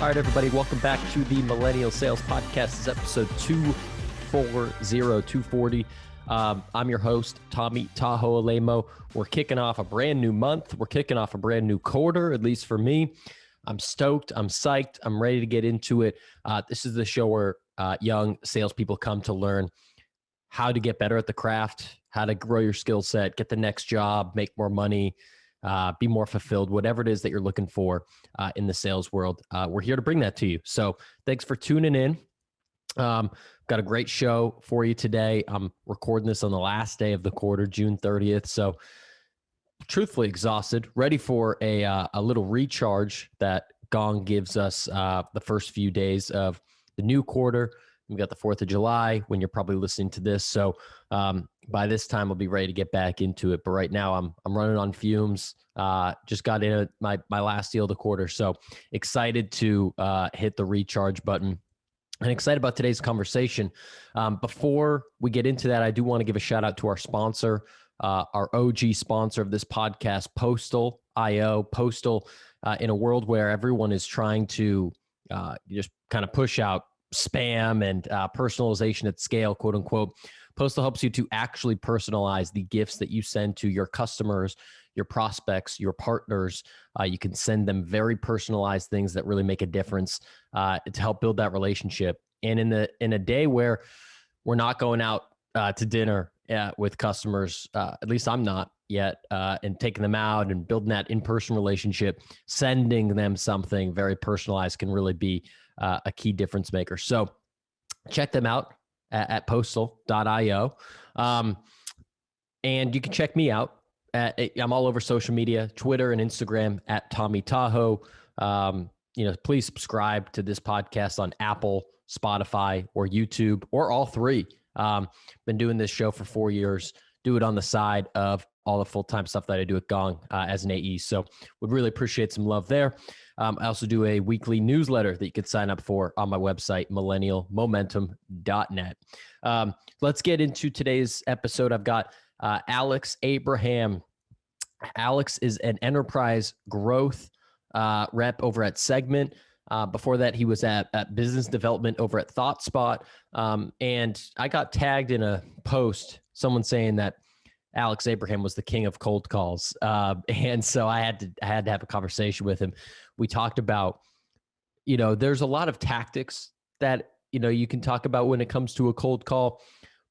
All right, everybody, welcome back to the Millennial Sales Podcast. This is episode 240. I'm your host, Tommy Tahoe Alemo. We're kicking off a brand new month. We're kicking off a brand new quarter, at least for me. I'm stoked. I'm psyched. I'm ready to get into it. This is the show where young salespeople come to learn how to get better at the craft, how to grow your skill set, get the next job, make more money, be more fulfilled, whatever it is that you're looking for in the sales world. We're here to bring that to you. So thanks for tuning in. Got a great show for you today. I'm recording this on the last day of the quarter, June 30th. So truthfully exhausted, ready for a little recharge that Gong gives us the first few days of the new quarter. We've got the 4th of July when you're probably listening to this. So by this time, I'll be ready to get back into it. But right now, I'm running on fumes. Just got in my last deal of the quarter. So excited to hit the recharge button and excited about today's conversation. Before we get into that, I do want to give a shout out to our sponsor, our OG sponsor of this podcast, Postal.io. Postal, in a world where everyone is trying to just kind of push out spam and personalization at scale, quote unquote. Postal helps you to actually personalize the gifts that you send to your customers, your prospects, your partners. You can send them very personalized things that really make a difference to help build that relationship. And in a day where we're not going out to dinner with customers, at least I'm not yet, and taking them out and building that in-person relationship, sending them something very personalized can really be a key difference maker. So check them out at postal.io. And you can check me out. I'm all over social media, Twitter and Instagram at Tommy Tahoe. Please subscribe to this podcast on Apple, Spotify, or YouTube, or all three. Been doing this show for 4 years. Do it on the side of all the full-time stuff that I do at Gong as an AE. So would really appreciate some love there. I also do a weekly newsletter that you could sign up for on my website, millennialmomentum.net. Let's get into today's episode. I've got Alex Abraham. Alex is an enterprise growth rep over at Segment. Before that, he was at business development over at Thoughtspot. And I got tagged in a post, someone saying that Alex Abraham was the king of cold calls. And so I had to have a conversation with him. We talked about, there's a lot of tactics that, you can talk about when it comes to a cold call,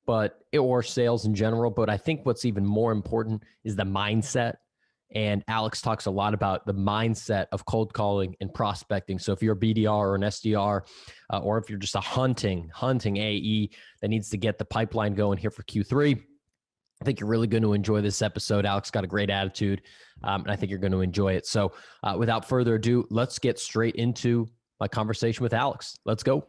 or sales in general. But I think what's even more important is the mindset. And Alex talks a lot about the mindset of cold calling and prospecting. So if you're a BDR or an SDR, or if you're just a hunting AE that needs to get the pipeline going here for Q3, I think you're really going to enjoy this episode. Alex got a great attitude, and I think you're going to enjoy it. So without further ado, let's get straight into my conversation with Alex. Let's go.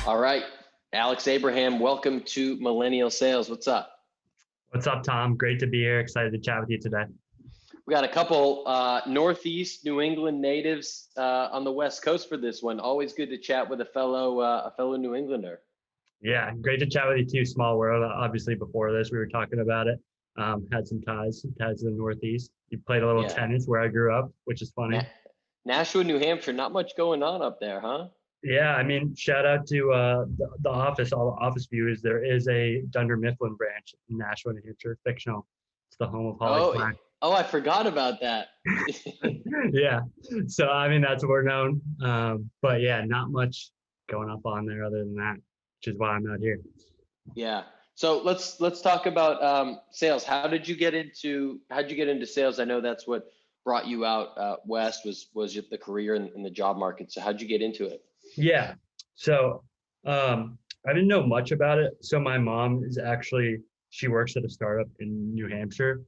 All right. Alex Abraham, welcome to Millennial Sales. What's up? What's up, Tom? Great to be here. Excited to chat with you today. We got a couple Northeast New England natives on the West Coast for this one. Always good to chat with a fellow New Englander. Yeah, great to chat with you too. Small world. Obviously, before this, we were talking about it. Had some ties to the Northeast. You played a little tennis where I grew up, which is funny. Nashua, New Hampshire. Not much going on up there, huh? Yeah, I mean, shout out to the office, all the office viewers. There is a Dunder Mifflin branch in Nashua, New Hampshire, fictional. It's the home of Holly Flack. Oh, I forgot about that. Yeah, so I mean, that's where we're known. But yeah, not much going up on there other than that, which is why I'm not here. Yeah. So let's talk about sales. How'd you get into sales? I know that's what brought you out west was the career in the job market. So how'd you get into it? Yeah. So I didn't know much about it. So my mom she works at a startup in New Hampshire.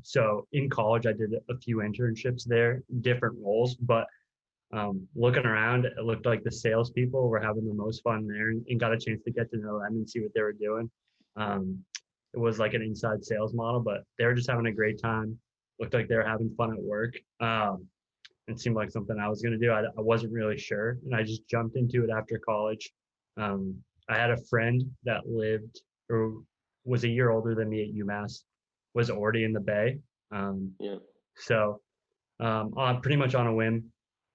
So in college, I did a few internships there, different roles, but looking around, it looked like the salespeople were having the most fun there and got a chance to get to know them and see what they were doing. It was like an inside sales model, but they were just having a great time. Looked like they were having fun at work. It seemed like something I was going to do. I wasn't really sure. And I just jumped into it after college. I had a friend that was a year older than me at UMass, was already in the Bay. Yeah. So on pretty much on a whim,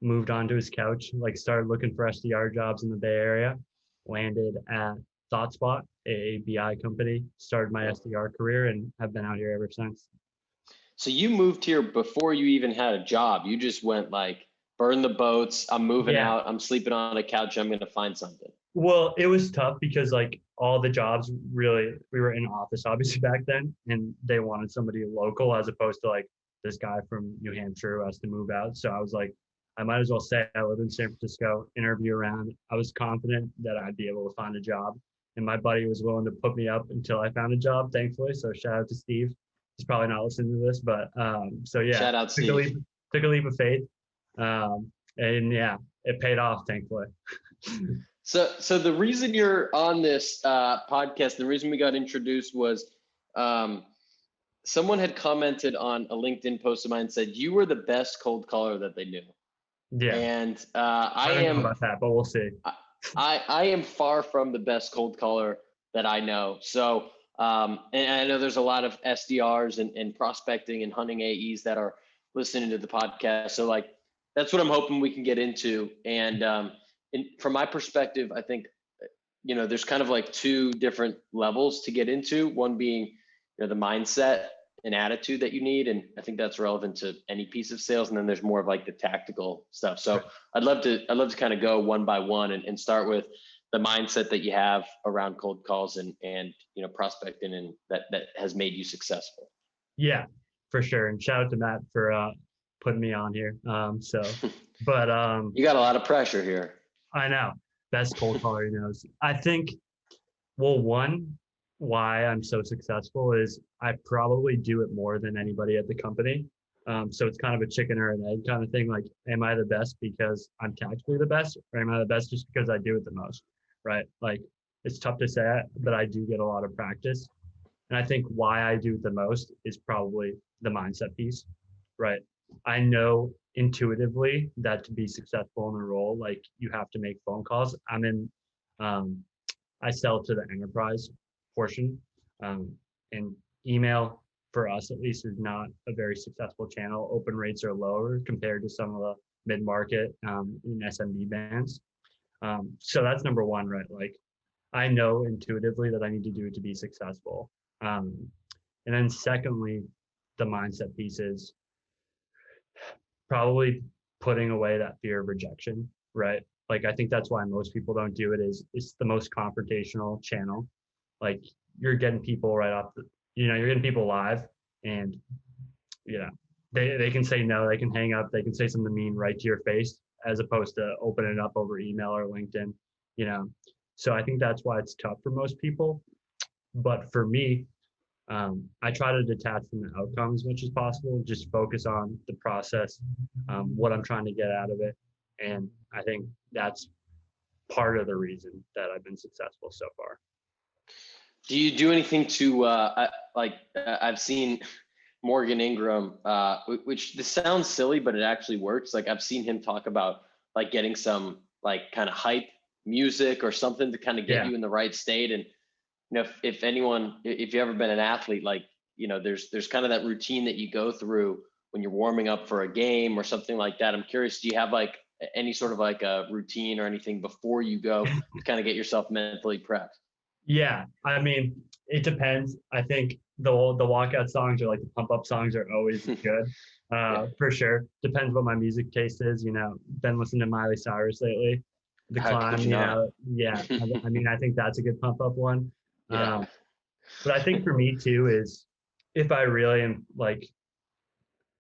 moved onto his couch, like started looking for SDR jobs in the Bay Area, landed at Thoughtspot, a BI company, started my Yeah. SDR career, and have been out here ever since. So you moved here before you even had a job. You just went like, burn the boats. I'm moving Yeah. out. I'm sleeping on a couch. I'm going to find something. Well, it was tough because like all the jobs really, we were in office obviously back then, and they wanted somebody local as opposed to like this guy from New Hampshire who has to move out. So I was like, I might as well say I live in San Francisco, interview around. I was confident that I'd be able to find a job. And my buddy was willing to put me up until I found a job, thankfully. So shout out to Steve. He's probably not listening to this, but so yeah, Shout out, Steve. Took a leap of faith. And yeah, it paid off, thankfully. So the reason you're on this podcast, the reason we got introduced was someone had commented on a LinkedIn post of mine and said you were the best cold caller that they knew. Yeah. And I don't know about that, but we'll see. I am far from the best cold caller that I know. So and I know there's a lot of SDRs and prospecting and hunting AEs that are listening to the podcast. So like that's what I'm hoping we can get into. And from my perspective, I think there's kind of like two different levels to get into. One being the mindset and attitude that you need, and I think that's relevant to any piece of sales. And then there's more of like the tactical stuff. So I'd love to kind of go one by one and start with the mindset that you have around cold calls and prospecting, and that has made you successful. Yeah, for sure. And shout out to Matt for putting me on here. But you got a lot of pressure here. I know. Best cold caller he knows. I think, well, one, why I'm so successful is I probably do it more than anybody at the company. So it's kind of a chicken or an egg kind of thing. Like, am I the best because I'm tactically the best, or am I the best just because I do it the most? Right? Like, it's tough to say, but I do get a lot of practice. And I think why I do it the most is probably the mindset piece, right? I know intuitively that to be successful in the role, like you have to make phone calls. I sell to the enterprise portion, and email for us at least is not a very successful channel. Open rates are lower compared to some of the mid-market in SMB bands. So that's number one, right? Like I know intuitively that I need to do it to be successful. And then secondly, the mindset piece is probably putting away that fear of rejection, right? Like I think that's why most people don't do it. Is it's the most confrontational channel. Like you're getting people right off you're getting people live, and they can say no, they can hang up, they can say something mean right to your face, as opposed to opening it up over email or LinkedIn. So I think that's why it's tough for most people. But for me, I try to detach from the outcome as much as possible, just focus on the process, what I'm trying to get out of it. And I think that's part of the reason that I've been successful so far. Do you do anything to, I've seen Morgan Ingram, which this sounds silly, but it actually works. Like I've seen him talk about like getting some like kind of hype music or something to kind of get you in the right state. And if you've ever been an athlete, like, there's kind of that routine that you go through when you're warming up for a game or something like that. I'm curious, do you have like any sort of like a routine or anything before you go to kind of get yourself mentally prepped? Yeah. I mean, it depends. I think the walkout songs or like the pump up songs are always good. For sure. Depends what my music taste is. Been listening to Miley Cyrus lately. The Climb, yeah. I mean, I think that's a good pump up one. Yeah. But I think for me too is if I really am like,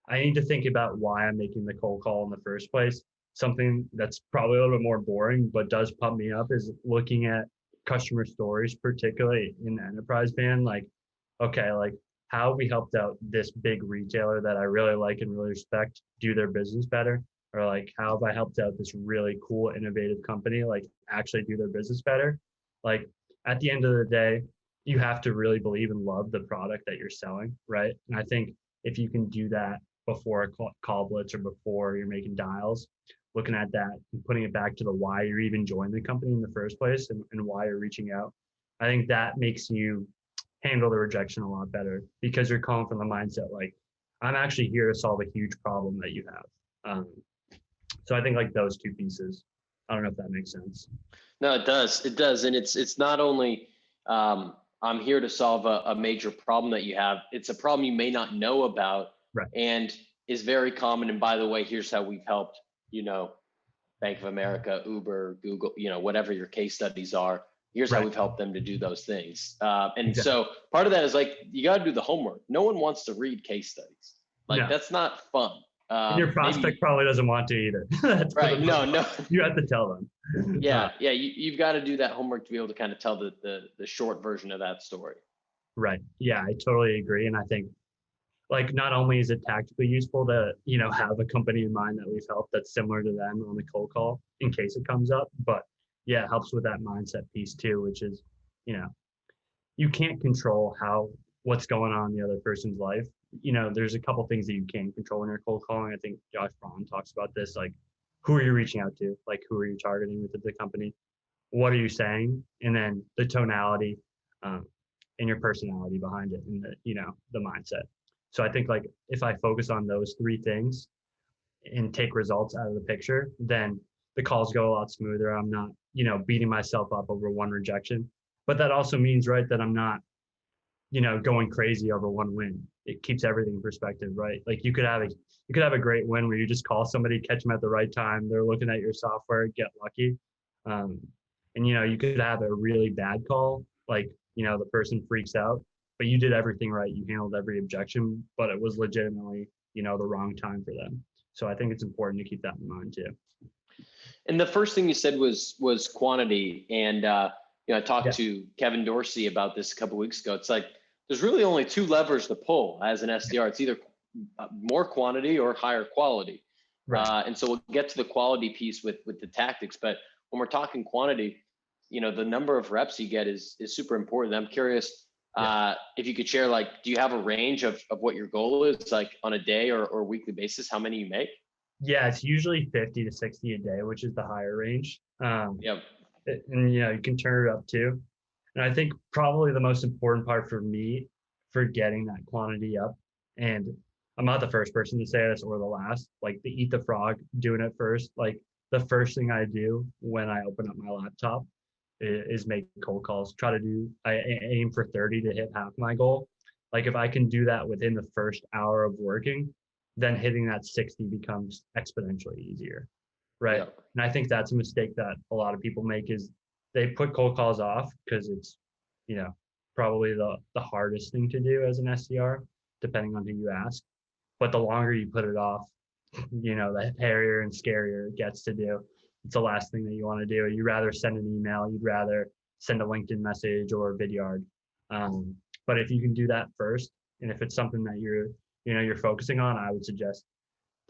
I need to think about why I'm making the cold call in the first place. Something that's probably a little bit more boring, but does pump me up is looking at customer stories, particularly in the enterprise band. Like, okay, like how have we helped out this big retailer that I really like and really respect do their business better? Or like, how have I helped out this really cool, innovative company, like actually do their business better? Like at the end of the day, you have to really believe and love the product that you're selling, right? And I think if you can do that before a call blitz or before you're making dials, looking at that and putting it back to the why you're even joining the company in the first place and why you're reaching out, I think that makes you handle the rejection a lot better because you're calling from the mindset like, I'm actually here to solve a huge problem that you have. So I think like those two pieces. I don't know if that makes sense. No, it does. It does. And it's not only I'm here to solve a major problem that you have. It's a problem you may not know about, Right. and is very common. And by the way, here's how we've helped, Bank of America, Uber, Google, whatever your case studies are. Here's how we've helped them to do those things. And so part of that is like, you got to do the homework. No one wants to read case studies. Like that's not fun. And your prospect probably doesn't want to either. Right. No. You have to tell them. Yeah. You've got to do that homework to be able to kind of tell the short version of that story. Right. Yeah, I totally agree. And I think like not only is it tactically useful to, have a company in mind that we've helped that's similar to them on the cold call in case it comes up, but yeah, it helps with that mindset piece too, which is, you can't control what's going on in the other person's life. There's a couple things that you can control when you're cold calling. I think Josh Braun talks about this, like who are you reaching out to? Like who are you targeting with the company? What are you saying? And then the tonality and your personality behind it and the mindset. So I think like if I focus on those three things and take results out of the picture, then the calls go a lot smoother. I'm not, beating myself up over one rejection. But that also means, right, that I'm not, going crazy over one win. It keeps everything in perspective, right? Like you could have a great win where you just call somebody, catch them at the right time. They're looking at your software, get lucky. And you could have a really bad call, like, the person freaks out, but you did everything right. You handled every objection, but it was legitimately, the wrong time for them. So I think it's important to keep that in mind too. And the first thing you said was quantity. And, I talked to Kevin Dorsey about this a couple of weeks ago. It's like, there's really only two levers to pull as an SDR. It's either more quantity or higher quality. Right. And so we'll get to the quality piece with the tactics, but when we're talking quantity, the number of reps you get is super important. I'm curious if you could share, like, do you have a range of what your goal is, like on a day or weekly basis, how many you make? Yeah, it's usually 50 to 60 a day, which is the higher range. Yep. And you can turn it up too. And I think probably the most important part for me for getting that quantity up, and I'm not the first person to say this or the last, like the eat the frog, doing it first. Like the first thing I do when I open up my laptop is make cold calls. I aim for 30 to hit half my goal. Like if I can do that within the first hour of working, then hitting that 60 becomes exponentially easier. Right. Yeah. And I think that's a mistake that a lot of people make is they put cold calls off because it's, probably the hardest thing to do as an SDR, depending on who you ask. But the longer you put it off, the hairier and scarier it gets to do. It's the last thing that you want to do. You'd rather send an email, you'd rather send a LinkedIn message or a Vidyard. But if you can do that first, and if it's something that you're focusing on, I would suggest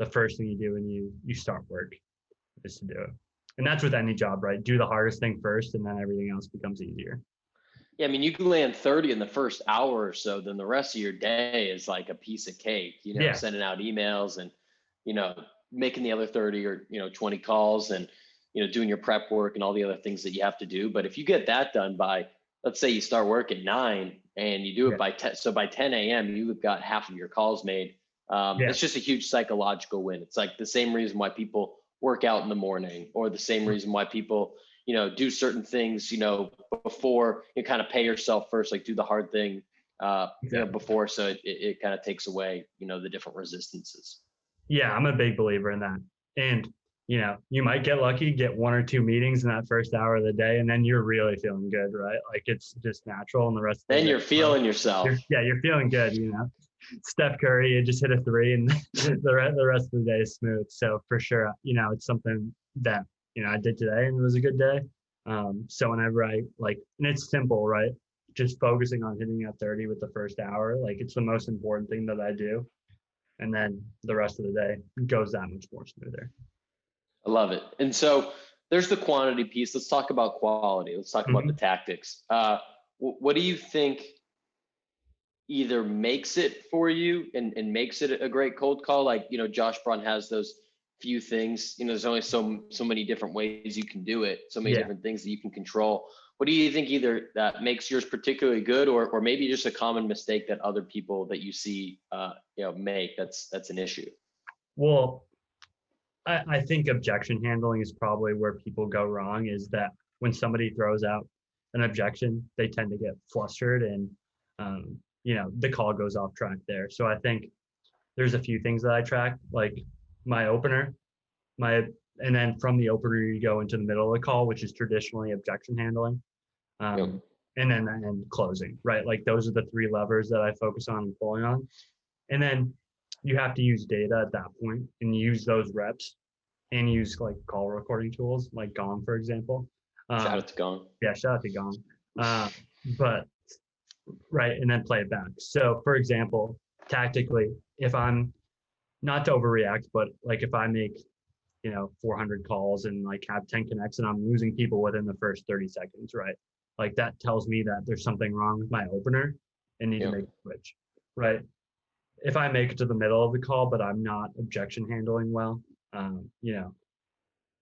the first thing you do when you start work is to do it. And that's with any job, right? Do the hardest thing first, and then everything else becomes easier. Yeah, I mean, you can land 30 in the first hour or so, then the rest of your day is like a piece of cake, sending out emails and, making the other 30 or, 20 calls and, doing your prep work and all the other things that you have to do. But if you get that done by, let's say you start work at 9 and you do it by 10. So by 10 a.m., you've got half of your calls made. It's just a huge psychological win. It's like the same reason why people work out in the morning, or the same reason why people, do certain things, before you kind of pay yourself first, like do the hard thing before. So it kind of takes away, the different resistances. Yeah, I'm a big believer in that. And, you might get lucky, get one or two meetings in that first hour of the day, and then you're really feeling good, right? Like it's just natural. And the rest of the then day, you're feeling yourself. You're feeling good, Steph Curry, you just hit a 3 and the rest of the day is smooth. So for sure, it's something that, I did today and it was a good day. So whenever and it's simple, right? Just focusing on hitting that 30 with the first hour, like it's the most important thing that I do. And then the rest of the day goes that much more smoother. I love it. And so there's the quantity piece. Let's talk about quality. Let's talk about the tactics. What do you think either makes it for you and makes it a great cold call? Like, Josh Braun has those few things, there's only so many different ways you can do it, so many different things that you can control. what do you think either that makes yours particularly good, or maybe just a common mistake that other people that you see, make that's an issue? Well, I think objection handling is probably where people go wrong, is that when somebody throws out an objection, they tend to get flustered and, the call goes off track there. So I think there's a few things that I track, like my opener, and then from the opener, you go into the middle of the call, which is traditionally objection handling. And then closing, right? Like those are the three levers that I focus on and pulling on. And then you have to use data at that point and use those reps and use like call recording tools like Gong, for example. Shout out to Gong. Yeah, shout out to Gong. But right, and then play it back. So for example, tactically, if I'm not to overreact, but like if I make 400 calls and like have 10 connects and I'm losing people within the first 30 seconds, right? Like that tells me that there's something wrong with my opener and need to make a switch, right? If I make it to the middle of the call, but I'm not objection handling well,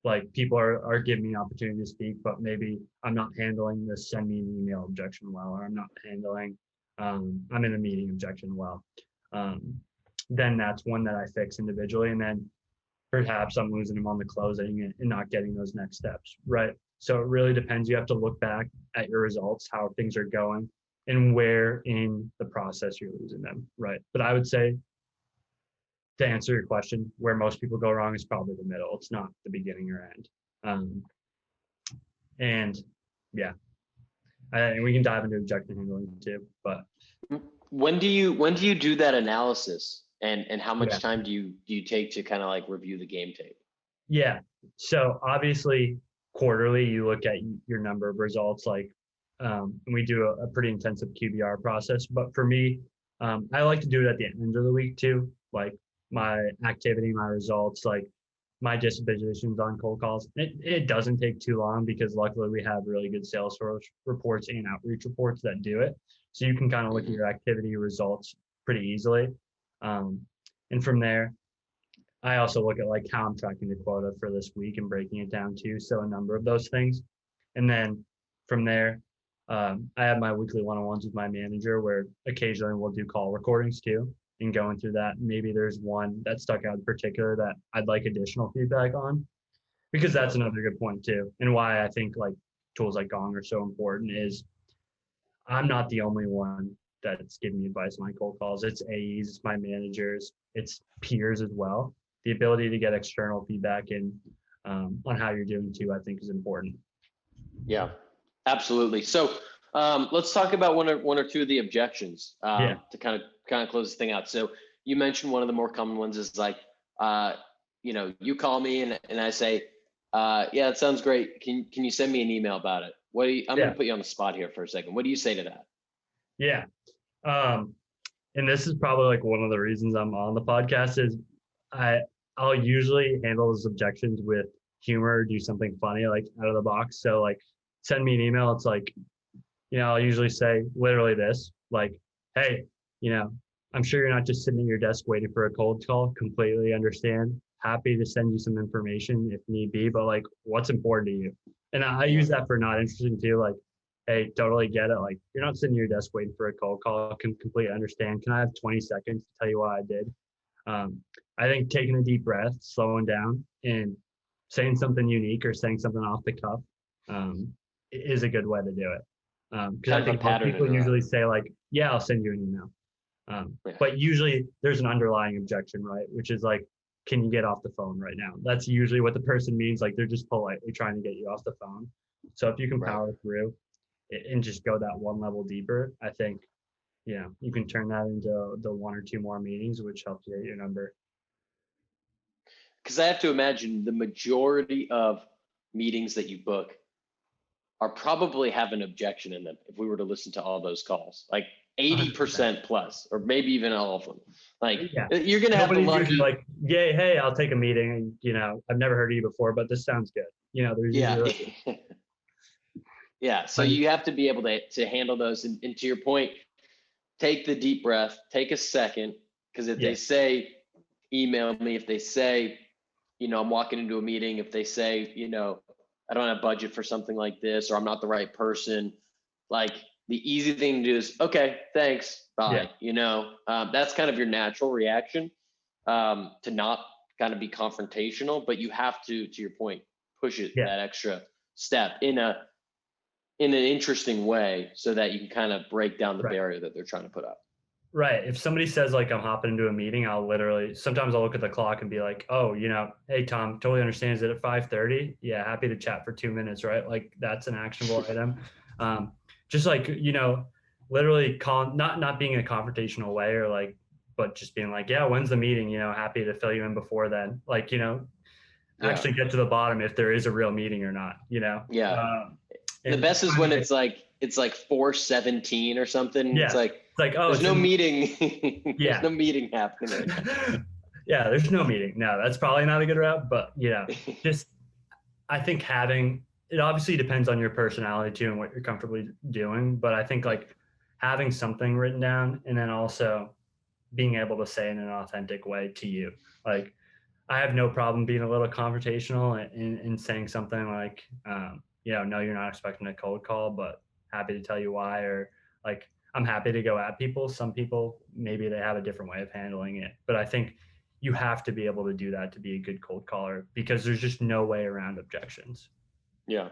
like people are giving me an opportunity to speak, but maybe I'm not handling the send me an email objection well, or I'm not handling, I'm in a meeting objection well. Then that's one that I fix individually. And then perhaps I'm losing them on the closing and not getting those next steps, right? So it really depends. You have to look back at your results, how things are going, and where in the process you're losing them, right? But I would say, to answer your question, where most people go wrong is probably the middle. It's not the beginning or end. And we can dive into objection handling too. But when do you do that analysis, and how much time do you take to kind of like review the game tape? Yeah. So obviously quarterly, you look at your number of results, and we do a pretty intensive QBR process. But for me, I like to do it at the end of the week too, like my activity, my results, like my dispositions on cold calls. It doesn't take too long because luckily we have really good Salesforce reports and outreach reports that do it. So you can kind of look at your activity results pretty easily. And from there, I also look at like how I'm tracking the quota for this week and breaking it down too. So a number of those things. And then from there, I have my weekly one-on-ones with my manager where occasionally we'll do call recordings too and going through that. Maybe there's one that stuck out in particular that I'd like additional feedback on, because that's another good point too. And why I think like tools like Gong are so important is I'm not the only one that's giving me advice on my cold calls. It's AEs, it's my managers, it's peers as well. The ability to get external feedback and on how you're doing too, I think is important. Yeah, absolutely. So let's talk about one or two of the objections to kind of close this thing out. So you mentioned one of the more common ones is like, you call me and I say, yeah, it sounds great. Can you send me an email about it? I'm going to put you on the spot here for a second. What do you say to that? Yeah. And this is probably like one of the reasons I'm on the podcast is I'll usually handle those objections with humor, do something funny, like out of the box. So like send me an email. It's like, I'll usually say literally this, like, hey, I'm sure you're not just sitting at your desk waiting for a cold call. Completely understand. Happy to send you some information if need be, but like, what's important to you? And I use that for not interesting too. Like, hey, totally get it. Like, you're not sitting at your desk waiting for a cold call. Can completely understand. Can I have 20 seconds to tell you what I did? I think taking a deep breath, slowing down, and saying something unique or saying something off the cuff is a good way to do it. Because I think people usually say like, yeah, I'll send you an email. But usually there's an underlying objection, right? Which is like, can you get off the phone right now? That's usually what the person means. Like they're just politely trying to get you off the phone. So if you can power through and just go that one level deeper, I think, you can turn that into the one or two more meetings, which helps you get your number. Because I have to imagine the majority of meetings that you book are probably have an objection in them. If we were to listen to all those calls, like 80% plus, or maybe even all of them, like you're going to have the lucky, like, yeah, hey, I'll take a meeting. And, I've never heard of you before, but this sounds good. There's yeah. So you have to be able to handle those. And to your point, take the deep breath, take a second, because if they say, email me, if they say, I'm walking into a meeting, if they say, I don't have budget for something like this, or I'm not the right person. Like the easy thing to do is, okay, thanks, bye. That's kind of your natural reaction, to not kind of be confrontational, but you have to your point, push it that extra step in an interesting way so that you can kind of break down the barrier that they're trying to put up. Right. If somebody says like, I'm hopping into a meeting, sometimes I'll look at the clock and be like, oh, hey, Tom, totally understand. Is it at 5:30? Yeah. Happy to chat for 2 minutes. Right. Like that's an actionable item. Just like, literally not being in a confrontational way or like, but just being like, yeah, when's the meeting? Happy to fill you in before then. Like, actually get to the bottom if there is a real meeting or not, Yeah. The best is when it's like 4:17 or something. Yeah. It's like, oh, there's no meeting. There's no meeting happening. Yeah, there's no meeting. No, that's probably not a good route, but just I think it obviously depends on your personality too and what you're comfortably doing. But I think like having something written down and then also being able to say in an authentic way to you. Like I have no problem being a little confrontational and saying something like, no, you're not expecting a cold call, but happy to tell you why, or like, I'm happy to go at people. Some people, maybe they have a different way of handling it, but I think you have to be able to do that to be a good cold caller because there's just no way around objections. Yeah.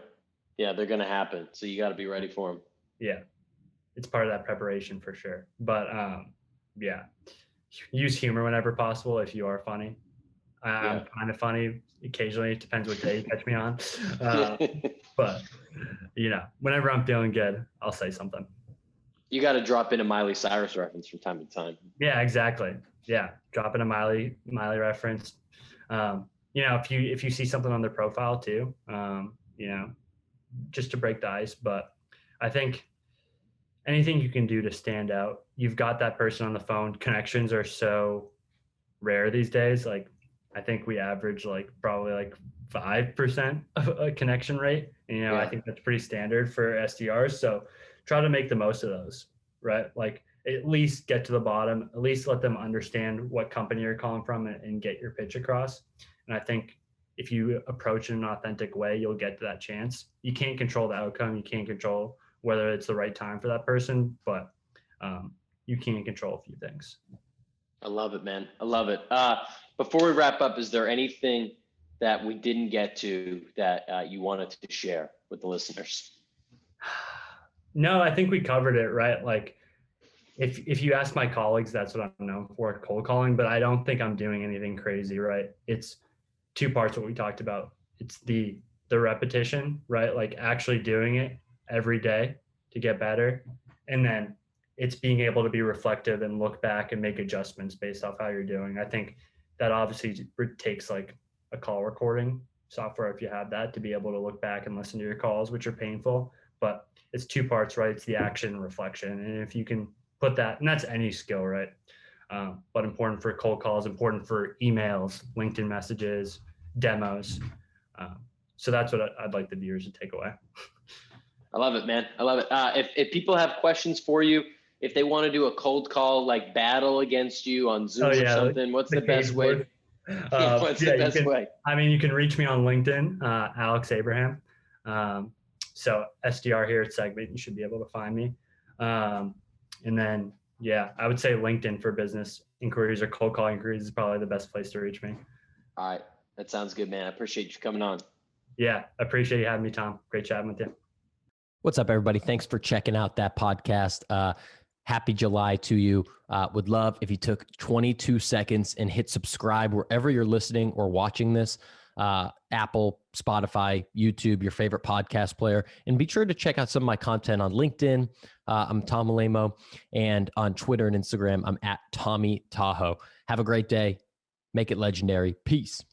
Yeah. They're going to happen. So you got to be ready for them. Yeah. It's part of that preparation for sure. But use humor whenever possible. If you are funny, I'm kind of funny occasionally. It depends what day you catch me on. But whenever I'm feeling good, I'll say something. You got to drop in a Miley Cyrus reference from time to time. Yeah, exactly. Yeah. Drop in a Miley reference. If you see something on their profile too, just to break the ice. But I think anything you can do to stand out, you've got that person on the phone. Connections are so rare these days. Like I think we average like probably like 5% of a connection rate. I think that's pretty standard for SDRs. So try to make the most of those, right? Like at least get to the bottom, at least let them understand what company you're calling from and get your pitch across. And I think if you approach it in an authentic way, you'll get to that chance. You can't control the outcome. You can't control whether it's the right time for that person, but you can control a few things. I love it, man. I love it. Before we wrap up, is there anything that we didn't get to that you wanted to share with the listeners? No, I think we covered it, right? Like if you ask my colleagues, that's what I'm known for, cold calling, but I don't think I'm doing anything crazy, right? It's two parts what we talked about. It's the repetition, right? Like actually doing it every day to get better. And then it's being able to be reflective and look back and make adjustments based off how you're doing. I think that obviously takes like a call recording software, if you have that, to be able to look back and listen to your calls, which are painful, but it's two parts, right? It's the action and reflection. And if you can put that, and that's any skill, right? But important for cold calls, important for emails, LinkedIn messages, demos. So that's what I'd like the viewers to take away. I love it, man. I love it. If people have questions for you, if they want to do a cold call, like battle against you on Zoom or something, what's the best way? What's the best way? I mean, you can reach me on LinkedIn, Alex Abraham. So SDR here at Segment, you should be able to find me. And then, I would say LinkedIn for business inquiries or cold call inquiries is probably the best place to reach me. All right. That sounds good, man. I appreciate you coming on. Yeah. I appreciate you having me, Tom. Great chatting with you. What's up, everybody? Thanks for checking out that podcast. Happy July to you. Would love if you took 22 seconds and hit subscribe wherever you're listening or watching this. Apple, Spotify, YouTube, your favorite podcast player. And be sure to check out some of my content on LinkedIn. I'm Tom Alemo. And on Twitter and Instagram, I'm at Tommy Tahoe. Have a great day. Make it legendary. Peace.